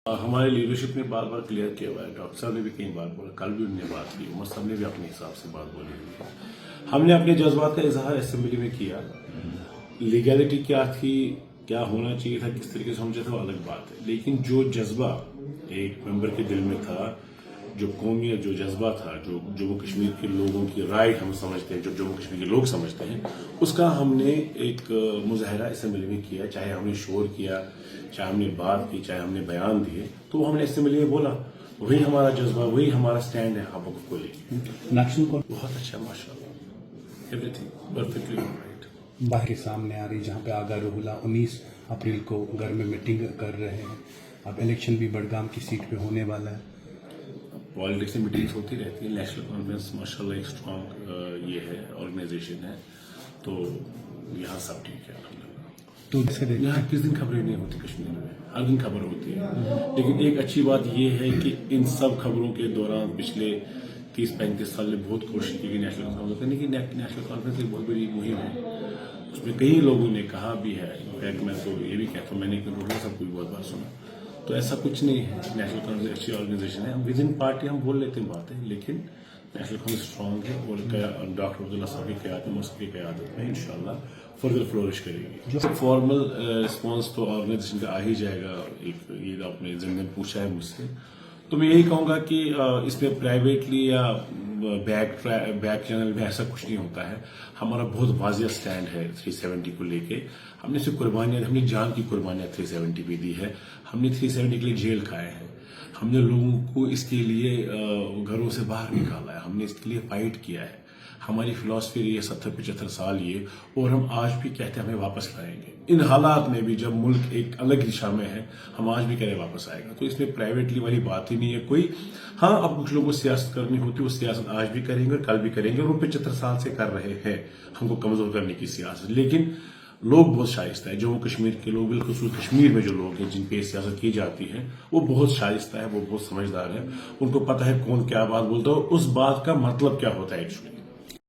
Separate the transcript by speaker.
Speaker 1: हमारे लीडरशिप ने बार बार क्लियर किया हुआ है, डॉक्टर साहब ने भी कई बार बोला, कल भी उन्होंने बात की, उमर साहब ने भी अपने हिसाब से बात बोली हुई है। हमने अपने जज्बात का इजहार असेंबली में किया। लीगैलिटी क्या थी, क्या होना चाहिए था, किस तरीके से समझा था, वो अलग बात है, लेकिन जो जज्बा एक मेंबर के दिल में था, जो कौमियत, जो जज्बा था, जो जम्मू कश्मीर के लोगों की राय हम समझते हैं, जो जम्मू कश्मीर के लोग समझते हैं, उसका हमने एक मुजाहरा असेंबली में किया। चाहे हमने शोर किया, चाहे हमने बात की, चाहे हमने बयान दिए, तो हमने असेंबली में बोला। वही हमारा जज्बा, वही हमारा स्टैंड है आप को लेकर।
Speaker 2: नेशनल कौन
Speaker 1: बहुत अच्छा, माशाल्लाह, एवरीथिंग परफेक्टली राइट।
Speaker 2: बाहरी सामने आ रही, जहाँ पे आगा रोहुला 19 अप्रैल को घर में मीटिंग कर रहे हैं। अब इलेक्शन भी बडगाम की सीट पे होने वाला है।
Speaker 1: पॉलिटिक्स में मीटिंग्स होती रहती है। नेशनल कॉन्फ्रेंस माशाल्लाह एक स्ट्रॉन्ग ये है, ऑर्गेनाइजेशन है, तो यहाँ सब ठीक है।
Speaker 2: तो जैसे
Speaker 1: यहाँ किस दिन खबरें नहीं होती कश्मीर में, हर दिन खबर होती है। लेकिन एक अच्छी बात यह है कि इन सब खबरों के दौरान पिछले 30-35 साल में बहुत कोशिश की गई नेशनल कॉन्फ्रेंस करने की। नेशनल कॉन्फ्रेंस एक बहुत बड़ी मुहिम है, उसमें कई लोगों ने कहा भी है। इनफैक्ट मैं तो ये भी कहता हूँ, मैंने सबको भी बहुत बार सुना, तो ऐसा कुछ नहीं है। नेशनल कांग्रेस अच्छी ऑर्गेनाइजेशन है। विद इन पार्टी हम बोल लेते हैं बातें, लेकिन नेशनल कांग्रेस स्ट्रांग है और डॉक्टर अब्दुल्ला साहब की क़यादत में, उसकी क़यादत में इंशाल्लाह फर्दर फ्लोरिश करेगी। जो फॉर्मल रिस्पॉन्स तो ऑर्गेनाइजेशन का आ ही जाएगा। एक ये आपने जिम्मे पूछा है मुझसे, तो मैं यही कहूँगा कि इसमें प्राइवेटली या बैक चैनल में ऐसा कुछ नहीं होता है। हमारा बहुत वाजिया स्टैंड है 370 को लेके। हमने सिर्फ कुर्बानियां, हमने जान की कुर्बानियां 370 पे दी है। हमने 370 के लिए जेल खाए हैं। हमने लोगों को इसके लिए घरों से बाहर निकाला है। हमने इसके लिए फाइट किया है। हमारी फिलॉसफी रही है 70-75 साल ये, और हम आज भी कहते हैं हमें वापस लाएंगे। इन हालात में भी जब मुल्क एक अलग दिशा में है, हम आज भी कह रहे वापस आएगा। तो इसमें प्राइवेटली वाली बात ही नहीं है कोई। हाँ, अब कुछ लोगों को सियासत करनी होती है, वो सियासत आज भी करेंगे और कल भी करेंगे, और वो 75 साल से कर रहे हैं हमको कमजोर करने की सियासत। लेकिन लोग बहुत शाइस्ता है, जम्मू कश्मीर के लोग, बिल्कुल कश्मीर में जो लोग हैं जिन पे सियासत की जाती है, वो बहुत शाइस्ता है, वो बहुत समझदार है। उनको पता है कौन क्या बात बोलता है और उस बात का मतलब क्या होता है एक्चुअली।